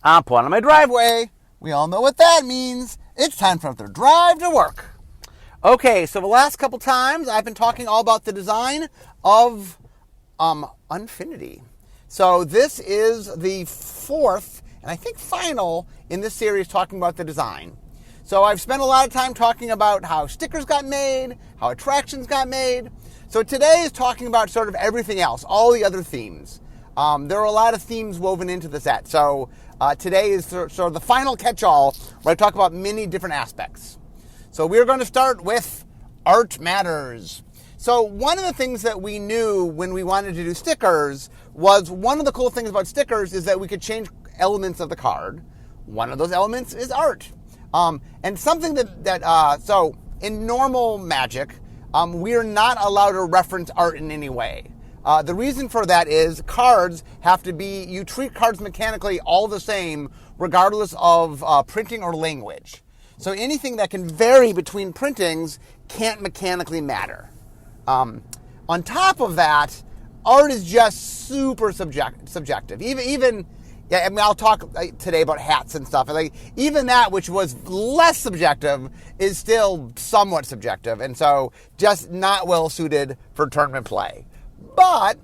I'm pulling on my driveway. We all know what that means. It's time for another drive to work. Okay, so the last couple times I've been talking all about the design of Unfinity. So this is the fourth and I think final in this series talking about the design. So I've spent a lot of time talking about how stickers got made, how attractions got made. So today is talking about sort of everything else, all the other themes. There are a lot of themes woven into the set. So today is sort of the final catch-all where I talk about many different aspects. So we're going to start with art matters. So one of the things that we knew when we wanted to do stickers was one of the cool things about stickers is that we could change elements of the card. One of those elements is art. And something so in normal Magic, we are not allowed to reference art in any way. The reason for that is cards have to be, you treat cards mechanically all the same regardless of printing or language. So anything that can vary between printings can't mechanically matter. On top of that, art is just super subjective. I'll talk today about hats and stuff. Like even that, which was less subjective, is still somewhat subjective, and so just not well suited for tournament play. But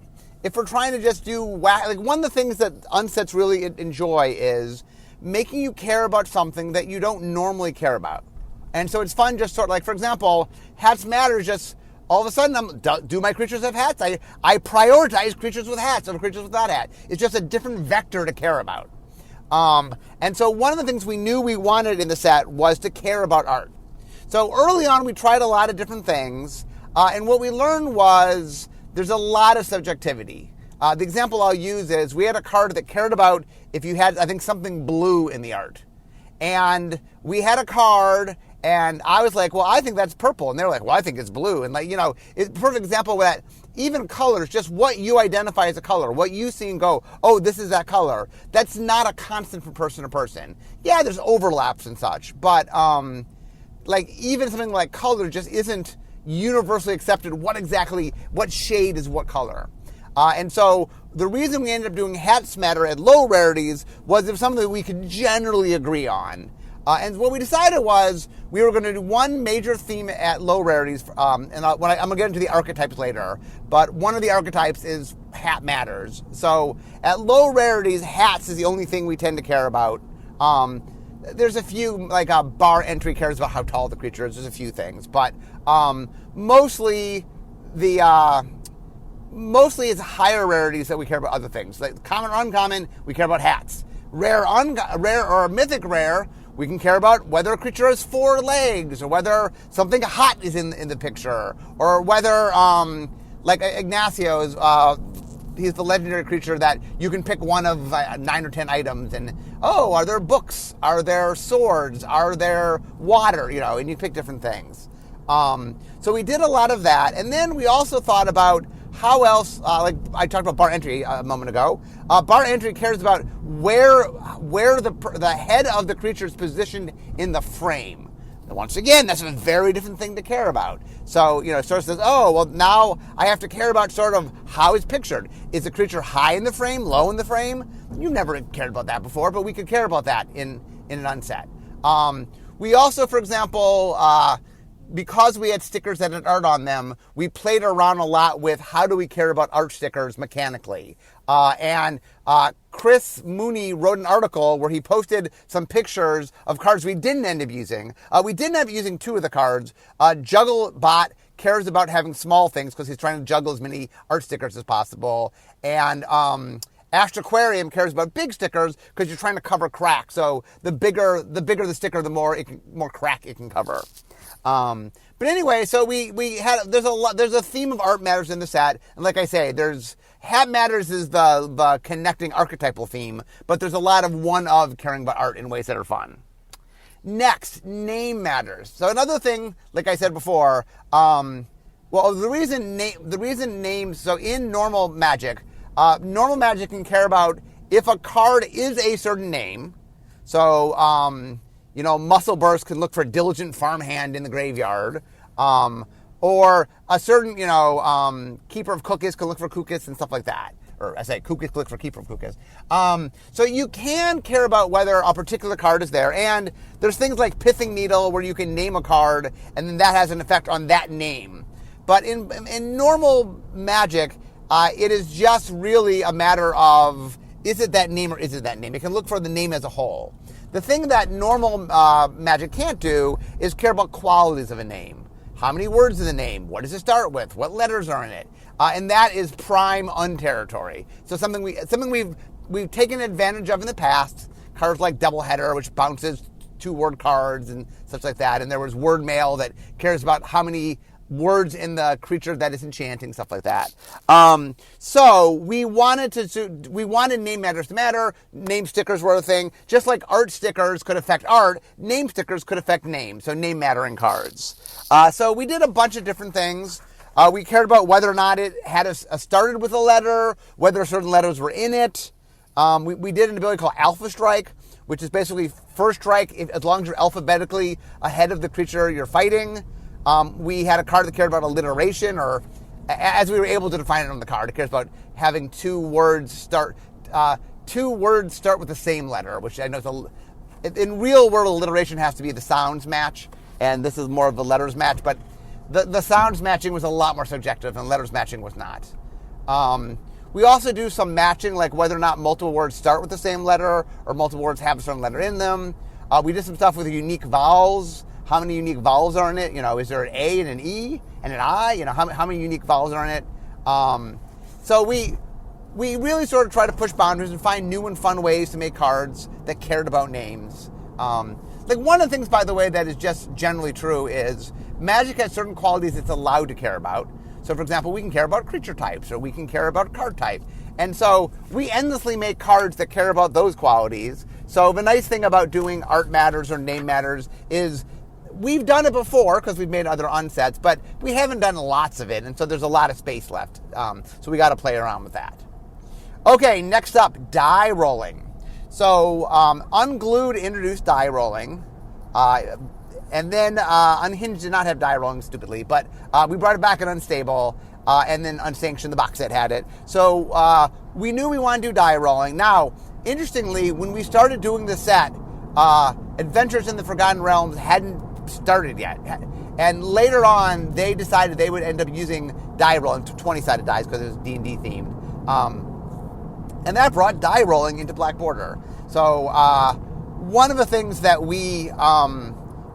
if we're trying to just do one of the things that unsets really enjoy is making you care about something that you don't normally care about. And so it's fun just sort of like, for example, hats matter just all of a sudden, do my creatures have hats? I prioritize creatures with hats over creatures without hats. It's just a different vector to care about. And so one of the things we knew we wanted in the set was to care about art. So early on, we tried a lot of different things. And what we learned was there's a lot of subjectivity. The example I'll use is we had a card that cared about if you had, I think, something blue in the art. And we had a card, and I was like, well, I think that's purple. And they're like, well, I think it's blue. And it's a perfect example of that. Even colors, just what you identify as a color, what you see and go, oh, this is that color. That's not a constant from person to person. Yeah, there's overlaps and such. But even something like color just isn't universally accepted what shade is what color. And so the reason we ended up doing hats matter at low rarities was it was something that we could generally agree on. And what we decided was we were going to do one major theme at low rarities, and I'm going to get into the archetypes later, but one of the archetypes is hat matters. So at low rarities, hats is the only thing we tend to care about. There's a few, like bar entry cares about how tall the creature is. There's a few things, but mostly it's higher rarities that we care about other things. Like common or uncommon, we care about hats. Rare or mythic rare, we can care about whether a creature has 4 legs, or whether something hot is in the picture, or whether, like Ignacio is, he's the legendary creature that you can pick one of 9 or 10 items, and are there books? Are there swords? Are there water? And you pick different things. So we did a lot of that, and then we also thought about how else, like I talked about bar entry a moment ago. Bar entry cares about where the head of the creature is positioned in the frame. And once again, that's a very different thing to care about. So, it sort of says, now I have to care about sort of how it's pictured. Is the creature high in the frame, low in the frame? You never cared about that before, but we could care about that in an unset. We also, for example, because we had stickers that had art on them, we played around a lot with how do we care about art stickers mechanically. And Chris Mooney wrote an article where he posted some pictures of cards we didn't end up using. We didn't end up using 2 of the cards. Jugglebot cares about having small things because he's trying to juggle as many art stickers as possible. And Aquarium cares about big stickers because you're trying to cover cracks. So the bigger the sticker, the more crack it can cover. But anyway, so there's a theme of art matters in the set, and like I say, hat matters is the connecting archetypal theme, but there's a lot of caring about art in ways that are fun. Next, name matters. So another thing, like I said before, the reason names. So in normal Magic can care about if a card is a certain name. So Muscle Burst can look for Diligent Farmhand in the graveyard. Or a certain, Keeper of Cookies can look for Kukis and stuff like that. or I say Kukis click for keep from Kukis. So you can care about whether a particular card is there, and there's things like Pithing Needle where you can name a card, and then that has an effect on that name. But in normal Magic, it is just really a matter of, is it that name or is it that name? It can look for the name as a whole. The thing that normal Magic can't do is care about qualities of a name. How many words in the name? What does it start with? What letters are in it? And that is prime unterritory. So something we've taken advantage of in the past. Cards like Doubleheader, which bounces 2-word cards and such like that. And there was Word Mail that cares about how many words in the creature that is enchanting, stuff like that. So we wanted name matters to matter. Name stickers were a thing. Just like art stickers could affect art, name stickers could affect names. So name mattering cards. So we did a bunch of different things. We cared about whether or not it had started with a letter, whether certain letters were in it. We did an ability called Alpha Strike, which is basically first strike as long as you're alphabetically ahead of the creature you're fighting. We had a card that cared about alliteration, or as we were able to define it on the card, it cares about having 2 words start with the same letter, which I know in real world alliteration has to be the sounds match, and this is more of the letters match, but the sounds matching was a lot more subjective, and letters matching was not. We also do some matching, like whether or not multiple words start with the same letter, or multiple words have a certain letter in them. We did some stuff with unique vowels. How many unique vowels are in it? Is there an A and an E and an I? How many unique vowels are in it? So we really sort of try to push boundaries and find new and fun ways to make cards that cared about names. Like one of the things, by the way, that is just generally true is Magic has certain qualities it's allowed to care about. So, for example, we can care about creature types, or we can care about card type. And so we endlessly make cards that care about those qualities. So the nice thing about doing art matters or name matters is we've done it before because we've made other unsets, but we haven't done lots of it, and so there's a lot of space left. So we got to play around with that. Okay, next up, die rolling. So Unglued introduced die rolling, and then Unhinged did not have die rolling, stupidly, but we brought it back in Unstable, and then Unsanctioned, the box set, had it. So we knew we wanted to do die rolling. Now, interestingly, when we started doing the set, Adventures in the Forgotten Realms hadn't started yet. And later on, they decided they would end up using die rolling, 20-sided dice, because it was D&D themed. And that brought die rolling into Black Border. So one of the things that we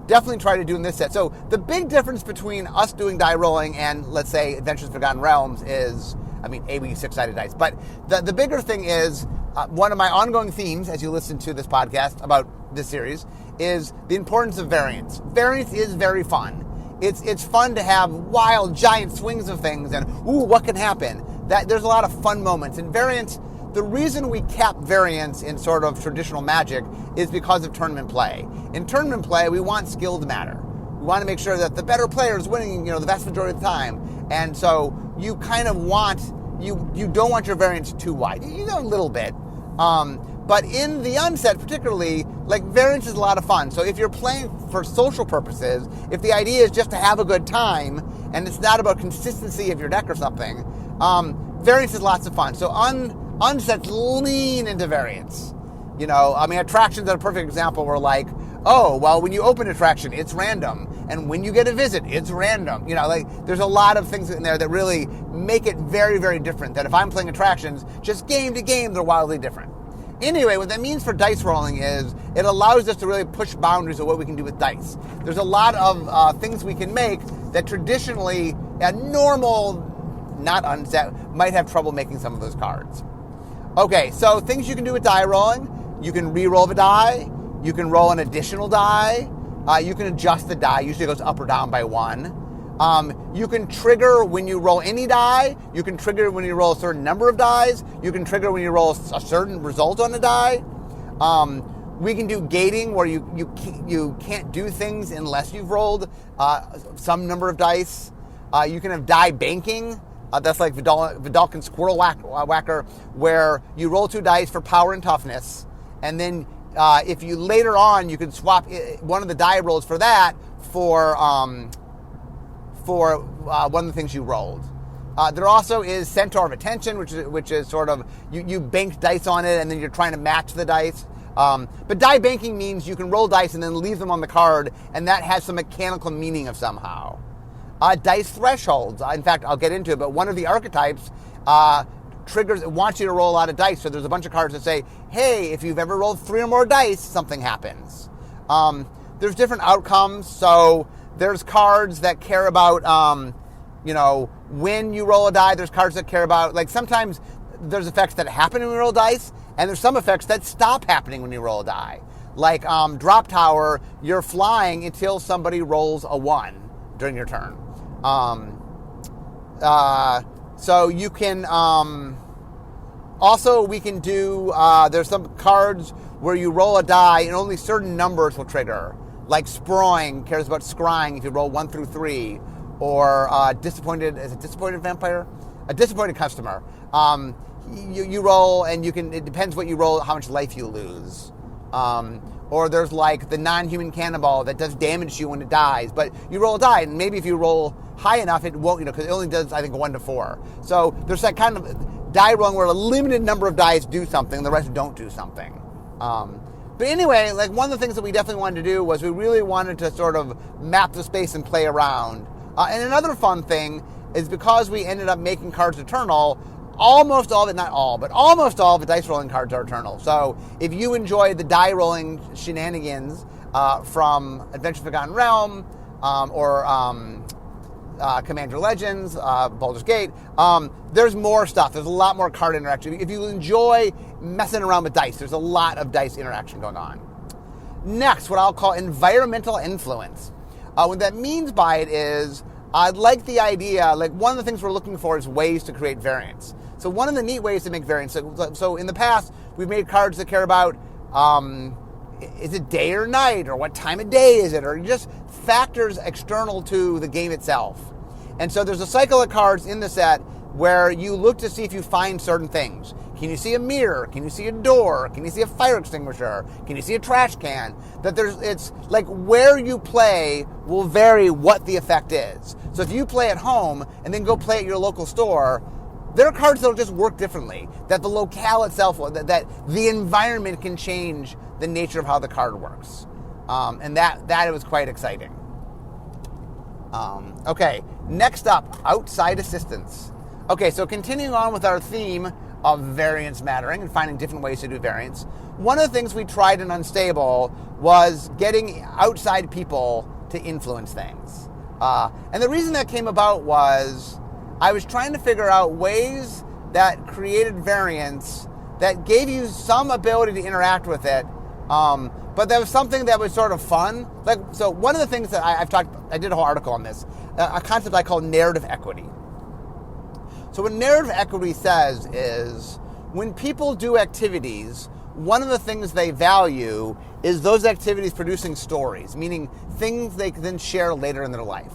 definitely try to do in this set. So the big difference between us doing die rolling and, let's say, Adventures in Forgotten Realms is, we use 6-sided dice. But the bigger thing is, one of my ongoing themes, as you listen to this podcast about this series, is the importance of variance. Variance is very fun. It's fun to have wild, giant swings of things and, what can happen? There's a lot of fun moments. And variance, the reason we cap variance in sort of traditional Magic is because of tournament play. In tournament play, we want skill to matter. We want to make sure that the better player is winning, the vast majority of the time. And so you kind of want, you don't want your variance too wide. A little bit. But in the unset particularly, variance is a lot of fun. So if you're playing for social purposes, if the idea is just to have a good time, and it's not about consistency of your deck or something, variance is lots of fun. So unsets lean into variance. Attractions are a perfect example where when you open an attraction, it's random. And when you get a visit, it's random. There's a lot of things in there that really make it very, very different. That if I'm playing attractions, just game to game, they're wildly different. Anyway, what that means for dice rolling is it allows us to really push boundaries of what we can do with dice. There's a lot of things we can make that traditionally a normal, not unset, might have trouble making some of those cards. Okay, so things you can do with die rolling. You can re-roll the die. You can roll an additional die. You can adjust the die. Usually it goes up or down by 1. You can trigger when you roll any die. You can trigger when you roll a certain number of dies. You can trigger when you roll a certain result on a die. We can do gating where you can't do things unless you've rolled some number of dice. You can have die banking. That's like Vidalcan Squirrel Whacker, where you roll 2 dice for power and toughness, and then if you later on you can swap one of the die rolls for that for one of the things you rolled. There also is Centaur of Attention, which is sort of, you bank dice on it and then you're trying to match the dice. But die banking means you can roll dice and then leave them on the card, and that has some mechanical meaning of somehow. Dice thresholds. In fact, I'll get into it, but one of the archetypes wants you to roll a lot of dice. So there's a bunch of cards that say, hey, if you've ever rolled 3 or more dice, something happens. There's different outcomes. So there's cards that care about, when you roll a die. There's cards that care about, like, sometimes there's effects that happen when you roll dice, and there's some effects that stop happening when you roll a die. Like Drop Tower, you're flying until somebody rolls a 1 during your turn. So you can, also we can do, there's some cards where you roll a die and only certain numbers will trigger. Like Sproing cares about scrying if you roll 1 through 3. Or disappointed vampire? A disappointed customer. You roll and it depends what you roll, how much life you lose. Or there's like the non-human cannonball that does damage to you when it dies, but you roll a die, and maybe if you roll high enough, it won't, because it only does, I think, 1 to 4. So there's that kind of die rolling where a limited number of dice do something, the rest don't do something. But anyway, like, one of the things that we definitely wanted to do was we really wanted to sort of map the space and play around. And another fun thing is, because we ended up making cards eternal, almost all of it, not all, but almost all of the dice rolling cards are eternal. So if you enjoy the die rolling shenanigans from Adventure Forgotten Realm or Commander Legends, Baldur's Gate, there's more stuff. There's a lot more card interaction. If you enjoy messing around with dice, there's a lot of dice interaction going on. Next, what I'll call environmental influence. What that means by it is, I'd like the idea, like, one of the things we're looking for is ways to create variants. So one of the neat ways to make variants, so in the past, we've made cards that care about, is it day or night, or what time of day is it, or just factors external to the game itself. And so there's a cycle of cards in the set where you look to see if you find certain things. Can you see a mirror? Can you see a door? Can you see a fire extinguisher? Can you see a trash can? It's like where you play will vary what the effect is. So if you play at home and then go play at your local store, there are cards that will just work differently. That the locale itself, that the environment can change the nature of how the card works. And that was quite exciting. Okay, next up, outside assistance. Okay, so continuing on with our theme of variance mattering and finding different ways to do variance, one of the things we tried in Unstable was getting outside people to influence things. And the reason that came about was I was trying to figure out ways that created variance that gave you some ability to interact with it, but there was something that was sort of fun. Like, so one of the things that I did a whole article on this, a concept I call narrative equity. So what narrative equity says is, when people do activities, one of the things they value is those activities producing stories, meaning things they can then share later in their life.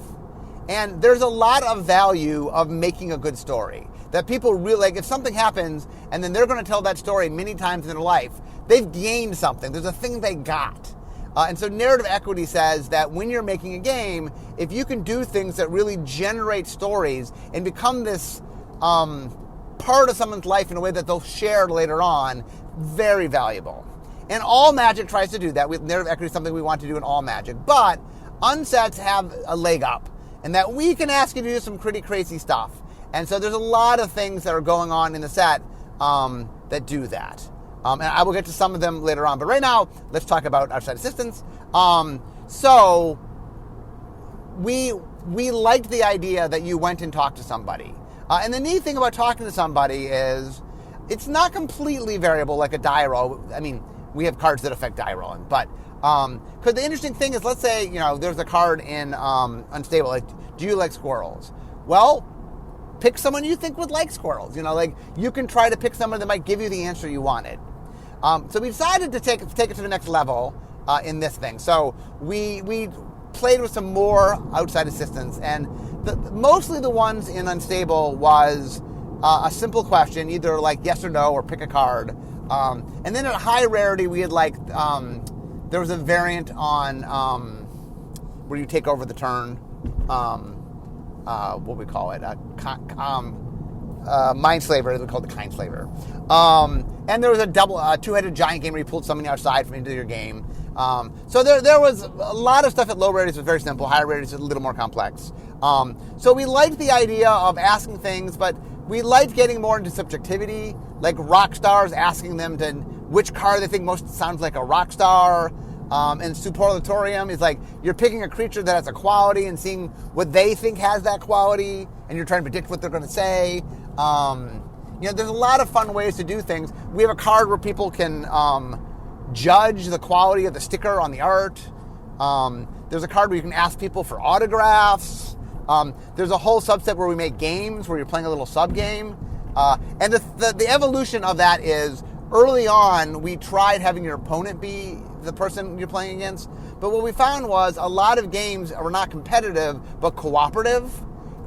And there's a lot of value of making a good story. That people really, like, if something happens and then they're going to tell that story many times in their life, they've gained something. There's a thing they got. And so narrative equity says that when you're making a game, if you can do things that really generate stories and become this part of someone's life in a way that they'll share later on, very valuable. And all Magic tries to do that. Narrative equity is something we want to do in all Magic. But unsets have a leg up, and that we can ask you to do some pretty crazy stuff. And so there's a lot of things that are going on in the set that do that. And I will get to some of them later on. But right now, let's talk about outside assistance. So we liked the idea that you went and talked to somebody. And the neat thing about talking to somebody is it's not completely variable like a die roll. I mean, we have cards that affect die rolling. But because the interesting thing is, let's say, there's a card in Unstable, like, do you like squirrels? Well, pick someone you think would like squirrels. Like, you can try to pick someone that might give you the answer you wanted. So we decided to take it to the next level in this thing. So we played with some more outside assistance, and mostly the ones in Unstable was a simple question, either like yes or no, or pick a card. And then at high rarity, we had there was a variant on where you take over the turn. what we call it, Mindslaver. They call it the Kindslaver. And there was a two-headed giant game where you pulled something outside from into your game. So there was a lot of stuff at low rarities was very simple. Higher rarities was a little more complex. So we liked the idea of asking things, but we liked getting more into subjectivity, like rock stars, asking them to which card they think most sounds like a rock star. And superlatorium is like you're picking a creature that has a quality and seeing what they think has that quality, and you're trying to predict what they're going to say. There's a lot of fun ways to do things. We have a card where people can judge the quality of the sticker on the art. There's a card where you can ask people for autographs. There's a whole subset where we make games where you're playing a little sub-game. And the evolution of that is early on we tried having your opponent be the person you're playing against. But what we found was a lot of games are not competitive but cooperative.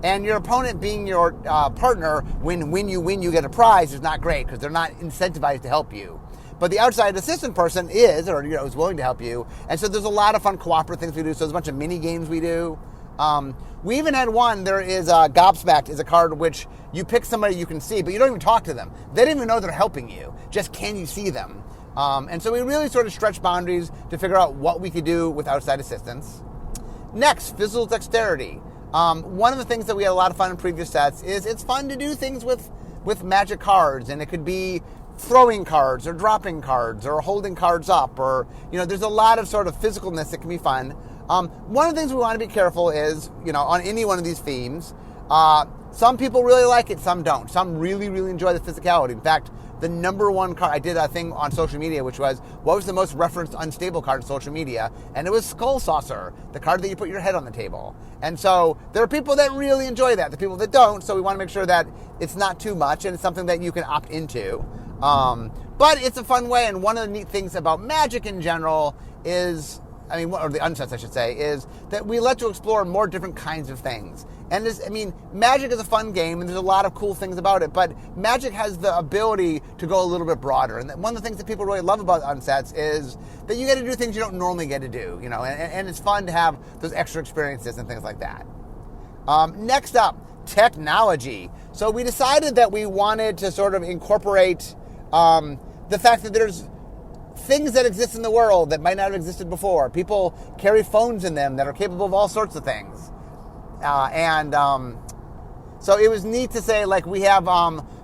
And your opponent being your partner, when you win, you get a prize, is not great because they're not incentivized to help you. But the outside assistant person is willing to help you. And so there's a lot of fun cooperative things we do. So there's a bunch of mini games we do. We even had one, there is Gobsmacked is a card which you pick somebody you can see, but you don't even talk to them. They don't even know they're helping you. Just can you see them? And so we really sort of stretched boundaries to figure out what we could do with outside assistance. Next, physical dexterity. One of the things that we had a lot of fun in previous sets is it's fun to do things with magic cards, and it could be throwing cards or dropping cards or holding cards up, or there's a lot of sort of physicalness that can be fun. One of the things we want to be careful is, on any one of these themes, some people really like it, some don't. Some really, really enjoy the physicality. In fact, the number one card, I did a thing on social media, which was, what was the most referenced unstable card on social media? And it was Skull Saucer, the card that you put your head on the table. And so there are people that really enjoy that, the people that don't, so we want to make sure that it's not too much and it's something that you can opt into. But it's a fun way, and one of the neat things about Magic in general is, or the unsets I should say, is that we let you explore more different kinds of things. And Magic is a fun game, and there's a lot of cool things about it, but Magic has the ability to go a little bit broader. And one of the things that people really love about unsets is that you get to do things you don't normally get to do, and it's fun to have those extra experiences and things like that. Next up, technology. So we decided that we wanted to sort of incorporate the fact that there's things that exist in the world that might not have existed before. People carry phones in them that are capable of all sorts of things. So it was neat to say, like, we have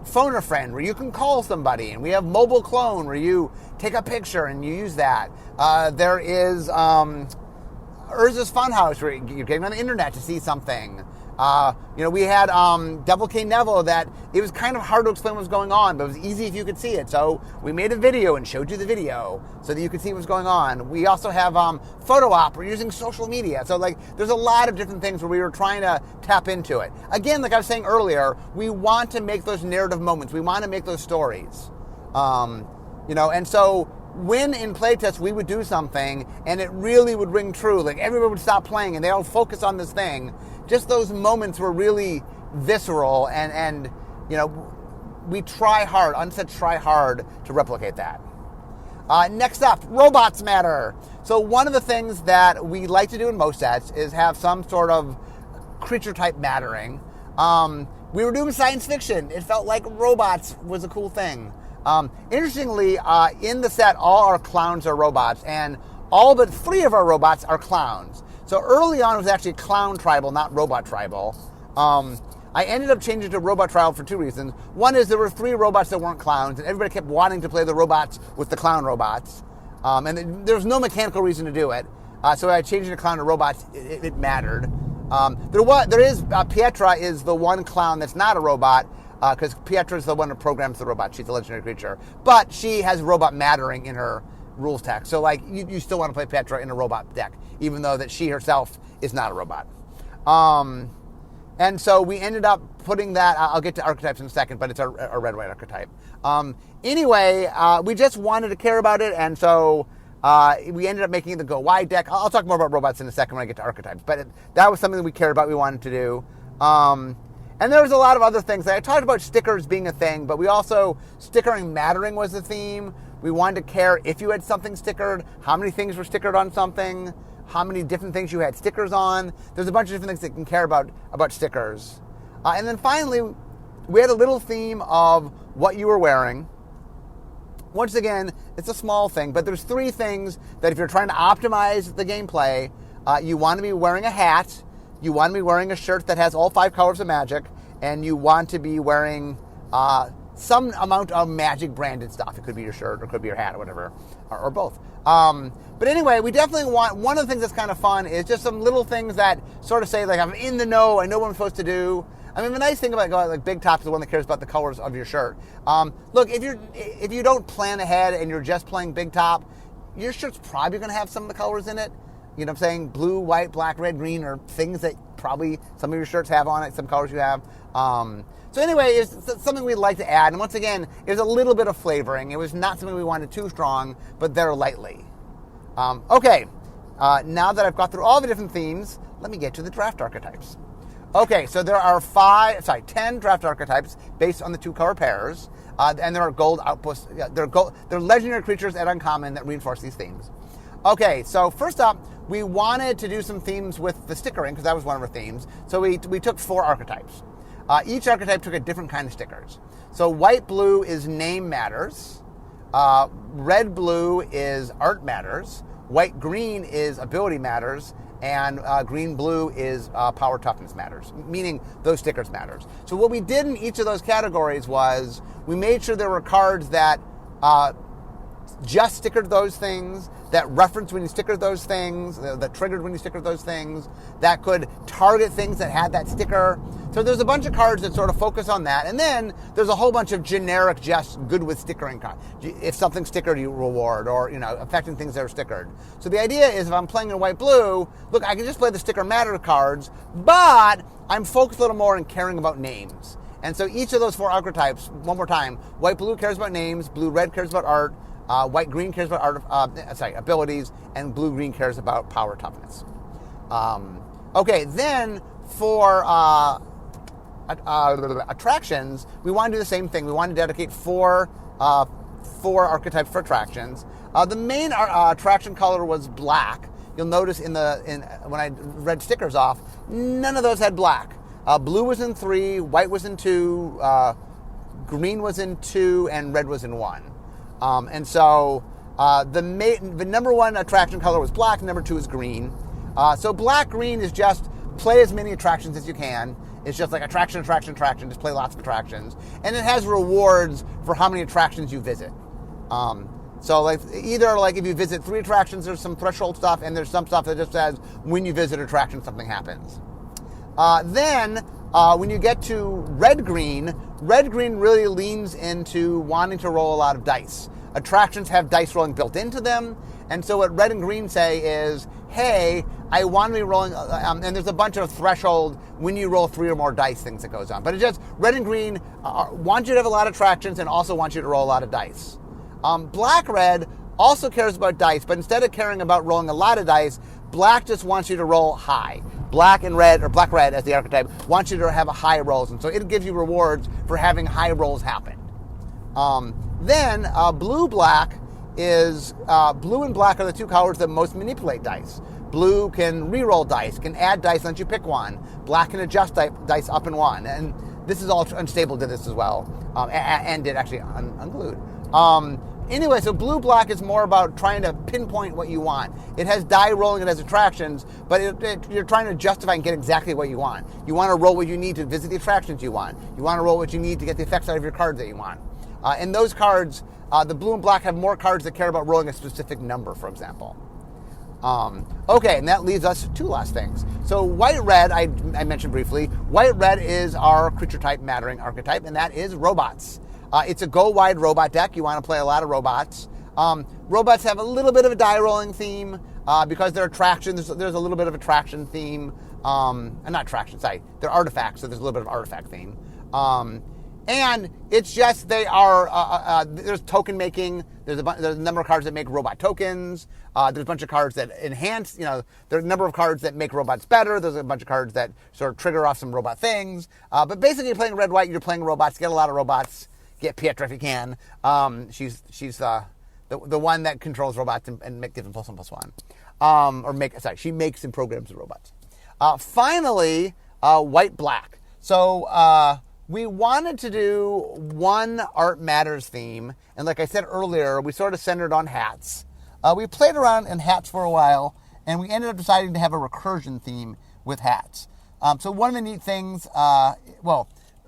Phone a Friend where you can call somebody, and we have Mobile Clone where you take a picture and you use that. There is Urza's Funhouse where you're getting on the internet to see something. We had Devil King Neville that it was kind of hard to explain what was going on, but it was easy if you could see it. So we made a video and showed you the video so that you could see what's going on. We also have Photo Op. We're using social media. So there's a lot of different things where we were trying to tap into it. Again, like I was saying earlier, we want to make those narrative moments. We want to make those stories. And so when in playtests we would do something and it really would ring true, like everybody would stop playing and they all focus on this thing, just those moments were really visceral, and we try hard, Unsets try hard to replicate that. Next up, robots matter. So one of the things that we like to do in most sets is have some sort of creature type mattering. We were doing science fiction. It felt like robots was a cool thing. Interestingly, in the set, all our clowns are robots, and all but 3 of our robots are clowns. So early on, it was actually clown tribal, not robot tribal. I ended up changing to robot tribal for 2 reasons. One is there were 3 robots that weren't clowns, and everybody kept wanting to play the robots with the clown robots. And there was no mechanical reason to do it. So I changed the clown to robots. It mattered. Pietra is the one clown that's not a robot, because Pietra is the one who programs the robot. She's a legendary creature. But she has robot mattering in her rules text. So you still want to play Pietra in a robot deck, even though that she herself is not a robot. And so we ended up putting that, I'll get to archetypes in a second, but it's a red-white archetype. Anyway, we just wanted to care about it, and so we ended up making the Go Wide deck. I'll talk more about robots in a second when I get to archetypes, but that was something that we cared about, we wanted to do. And there was a lot of other things. I talked about stickers being a thing, but we also, stickering mattering was the theme. We wanted to care if you had something stickered, how many things were stickered on something, how many different things you had stickers on. There's a bunch of different things that you can care about stickers. And then finally, we had a little theme of what you were wearing. Once again, it's a small thing, but there's 3 things that if you're trying to optimize the gameplay, you want to be wearing a hat, you want to be wearing a shirt that has all 5 colors of magic, and you want to be wearing some amount of magic branded stuff. It could be your shirt or it could be your hat or whatever, or both. But anyway, we definitely want, one of the things that's kind of fun is just some little things that sort of say, like, I'm in the know, I know what I'm supposed to do. I mean, the nice thing about like Big Top is the one that cares about the colors of your shirt. Look, if you don't plan ahead and you're just playing Big Top, your shirt's probably going to have some of the colors in it. You know what I'm saying? Blue, white, black, red, green are things that probably some of your shirts have on it, some colors you have. So anyway, it's something we'd like to add. And once again, there's a little bit of flavoring. It was not something we wanted too strong, but there lightly. Okay, now that I've got through all the different themes, let me get to the draft archetypes. Okay, so there are 10 draft archetypes based on the 2 color pairs, and there are gold outposts. They're legendary creatures and uncommon that reinforce these themes. Okay, so first up, we wanted to do some themes with the stickering because that was one of our themes. So we took 4 archetypes. Each archetype took a different kind of stickers. So white-blue is name matters. Red-blue is art matters. White-green is ability matters. And green-blue is power toughness matters, meaning those stickers matters. So what we did in each of those categories was we made sure there were cards that just stickered those things, that referenced when you stickered those things, that triggered when you stickered those things, that could target things that had that sticker. So there's a bunch of cards that sort of focus on that. And then there's a whole bunch of generic, just good with stickering cards. If something's stickered, you reward, or, affecting things that are stickered. So the idea is if I'm playing in white-blue, look, I can just play the sticker matter cards, but I'm focused a little more on caring about names. And so each of those 4 archetypes, one more time, white-blue cares about names, blue-red cares about art, white-green cares about abilities, and blue-green cares about power toughness. Okay, then for attractions, we want to do the same thing. We want to dedicate 4 archetypes for attractions. The main attraction color was black. You'll notice when I read stickers off, none of those had black. Blue was in 3, white was in 2, green was in 2, and red was in 1. And so the number 1 attraction color was black, number 2 is green. So black-green is just play as many attractions as you can. It's just like attraction, just play lots of attractions. And it has rewards for how many attractions you visit. So either if you visit 3 attractions, there's some threshold stuff, and there's some stuff that just says when you visit attraction, something happens. Then when you get to red-green really leans into wanting to roll a lot of dice. Attractions have dice rolling built into them, and so what red and green say is, hey, I want to be rolling, and there's a bunch of threshold when you roll 3 or more dice things that goes on. But it's just red and green want you to have a lot of attractions and also want you to roll a lot of dice. Black-red also cares about dice, but instead of caring about rolling a lot of dice, black just wants you to roll high. Black and red, or black-red as the archetype, wants you to have a high rolls, and so it gives you rewards for having high rolls happen. Then blue-black is, blue and black are the 2 colors that most manipulate dice. Blue can re-roll dice, can add dice once you pick one. Black can adjust dice up and 1, and this is all unstable to this as well, and did actually unglued. Anyway, so blue-black is more about trying to pinpoint what you want. It has die rolling, it has attractions, but you're trying to justify and get exactly what you want. You want to roll what you need to visit the attractions you want. You want to roll what you need to get the effects out of your cards that you want. And those cards, the blue and black have more cards that care about rolling a specific number, for example. Okay, and that leaves us 2 last things. So white-red, I mentioned briefly. White-red is our creature type mattering archetype, and that is robots. It's a go-wide robot deck. You want to play a lot of robots. Robots have a little bit of a die-rolling theme because they're attractions. There's a little bit of attraction theme. Not attraction, sorry. They're artifacts, so there's a little bit of artifact theme. And it's just they are, there's token making. There's a number of cards that make robot tokens. There's a bunch of cards that enhance, there are a number of cards that make robots better. There's a bunch of cards that sort of trigger off some robot things. But basically, you're playing red-white, you're playing robots. Get a lot of robots. Get Pietra if you can. She's the the one that controls robots and gives them +1/+1. She makes and programs the robots. Finally, white black. So we wanted to do one Art Matters theme, and like I said earlier, we sort of centered on hats. We played around in hats for a while, and we ended up deciding to have a recursion theme with hats. So one of the neat things,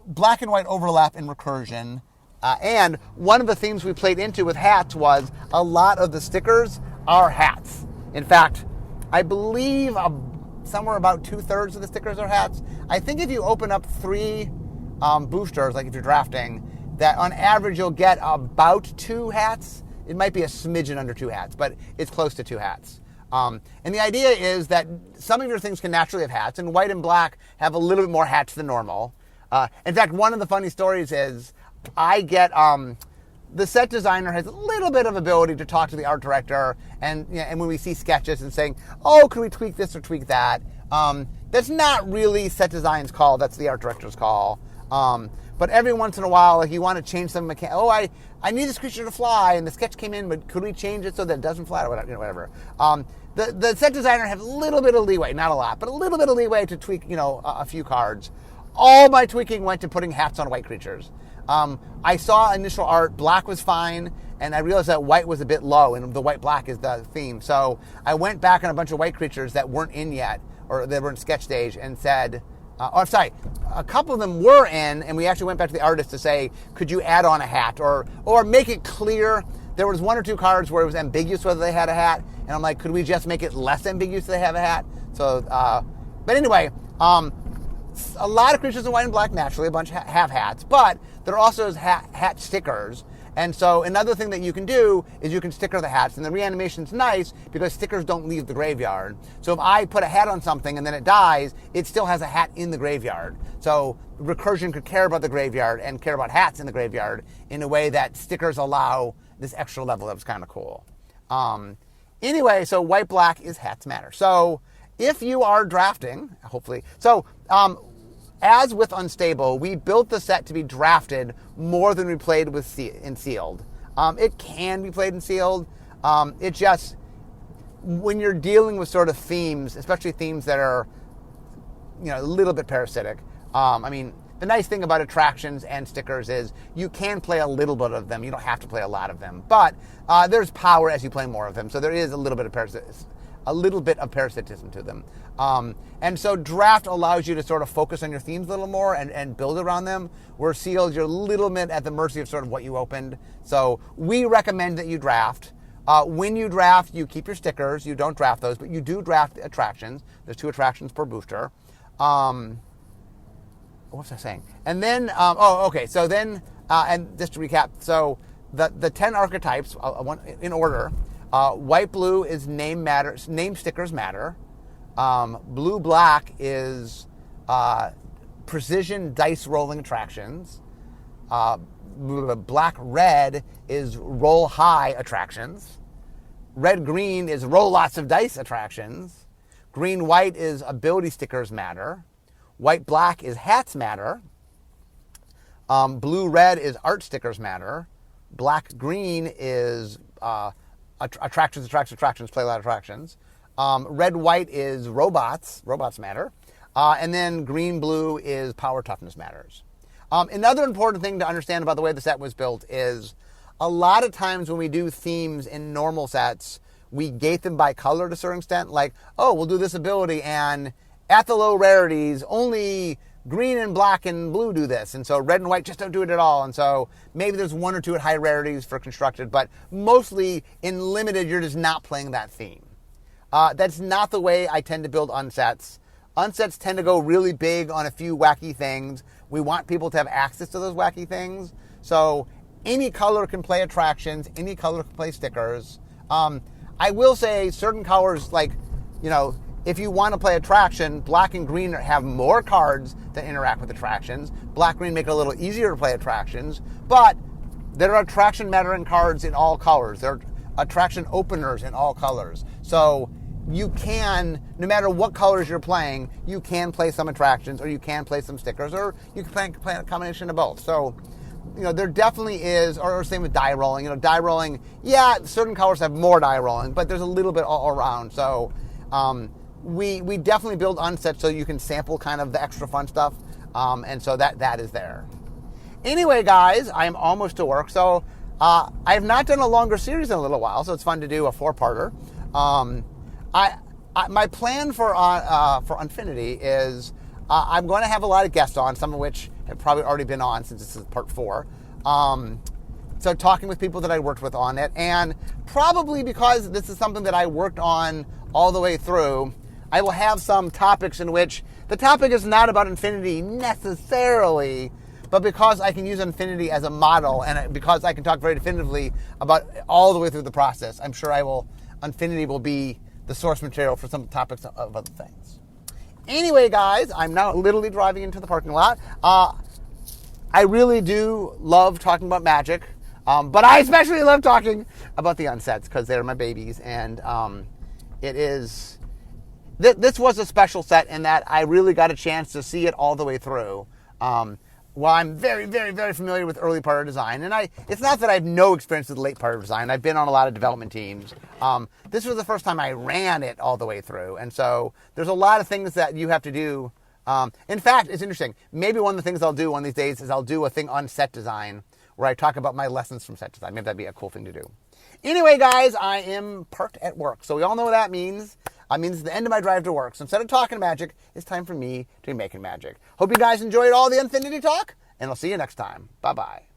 black and white overlap in recursion. And one of the themes we played into with hats was a lot of the stickers are hats. In fact, I believe somewhere about 2/3 of the stickers are hats. I think if you open up 3 boosters, like if you're drafting, that on average you'll get about 2 hats. It might be a smidgen under 2 hats, but it's close to 2 hats. And the idea is that some of your things can naturally have hats, and white and black have a little bit more hats than normal. In fact, one of the funny stories is I get the set designer has a little bit of ability to talk to the art director, and when we see sketches and saying, oh, can we tweak this or tweak that? That's not really set design's call. That's the art director's call. But every once in a while, like you want to change some I need this creature to fly, and the sketch came in, but could we change it so that it doesn't fly or whatever? The set designer has a little bit of leeway, not a lot, but a little bit of leeway to tweak, a few cards. All my tweaking went to putting hats on white creatures. I saw initial art, black was fine, and I realized that white was a bit low, and the white-black is the theme. So I went back on a bunch of white creatures that weren't in yet, or they were in sketch stage, and said, a couple of them were in, and we actually went back to the artist to say, could you add on a hat, or make it clear? There was 1 or 2 cards where it was ambiguous whether they had a hat, and I'm like, could we just make it less ambiguous if they have a hat? So, but anyway, a lot of creatures in white and black naturally, a bunch have hats, but there also is hat stickers. And so another thing that you can do is you can sticker the hats, and the reanimation's nice because stickers don't leave the graveyard. So if I put a hat on something and then it dies, it still has a hat in the graveyard. So recursion could care about the graveyard and care about hats in the graveyard in a way that stickers allow this extra level. That was kind of cool. Anyway, so white-black is hats matter. So if you are drafting, hopefully, as with Unstable, we built the set to be drafted more than we played in Sealed. It can be played in Sealed. It just, when you're dealing with sort of themes, especially themes that are, a little bit parasitic. The nice thing about attractions and stickers is you can play a little bit of them. You don't have to play a lot of them. But there's power as you play more of them. So there is a little bit of parasitism to them. And so draft allows you to sort of focus on your themes a little more and build around them, where Sealed, you're a little bit at the mercy of sort of what you opened. So we recommend that you draft. When you draft, you keep your stickers. You don't draft those, but you do draft attractions. There's 2 attractions per booster. What was I saying? And then, So then, and just to recap, so the 10 archetypes, in order, white-blue is name stickers matter. Blue-black is precision dice rolling attractions. Black-red is roll high attractions. Red-green is roll lots of dice attractions. Green-white is ability stickers matter. White-black is hats matter. Blue-red is art stickers matter. Black-green is attractions, play a lot of attractions. Red-white is robots matter. And then green-blue is power toughness matters. Another important thing to understand about the way the set was built is a lot of times when we do themes in normal sets, we gate them by color to a certain extent. Like, we'll do this ability, and at the low rarities, only green and black and blue do this. And so red and white just don't do it at all. And so maybe there's 1 or 2 at high rarities for constructed, but mostly in limited, you're just not playing that theme. That's not the way I tend to build unsets. Unsets tend to go really big on a few wacky things. We want people to have access to those wacky things. So any color can play attractions. Any color can play stickers. I will say certain colors, like, if you want to play attraction, black and green have more cards that interact with attractions. Black and green make it a little easier to play attractions. But there are attraction mattering cards in all colors. There are attraction openers in all colors. So you can, no matter what colors you're playing, you can play some attractions, or you can play some stickers, or you can play a combination of both. So there definitely is, or same with die rolling. Die rolling, yeah, certain colors have more die rolling, but there's a little bit all around. So we definitely build unsets so you can sample kind of the extra fun stuff, and so that is there. Anyway, guys, I am almost to work, so I have not done a longer series in a little while, so it's fun to do a 4-parter. My plan for Unfinity is I'm going to have a lot of guests on, some of which have probably already been on since this is part 4. So talking with people that I worked with on it, and probably because this is something that I worked on all the way through, I will have some topics in which the topic is not about Unfinity necessarily, but because I can use Unfinity as a model, and because I can talk very definitively about all the way through the process, I'm sure Unfinity will be the source material for some topics of other things. Anyway, guys, I'm now literally driving into the parking lot. I really do love talking about Magic, but I especially love talking about the unsets because they're my babies, and it is... This was a special set in that I really got a chance to see it all the way through. Well, I'm very, very, very familiar with early part of design, and it's not that I have no experience with late part of design. I've been on a lot of development teams. This was the first time I ran it all the way through, and so there's a lot of things that you have to do. In fact, it's interesting. Maybe one of the things I'll do one of these days is I'll do a thing on set design where I talk about my lessons from set design. Maybe that'd be a cool thing to do. Anyway, guys, I am parked at work, so we all know what that means. It means the end of my drive to work. So instead of talking magic, it's time for me to be making magic. Hope you guys enjoyed all the Unfinity talk, and I'll see you next time. Bye-bye.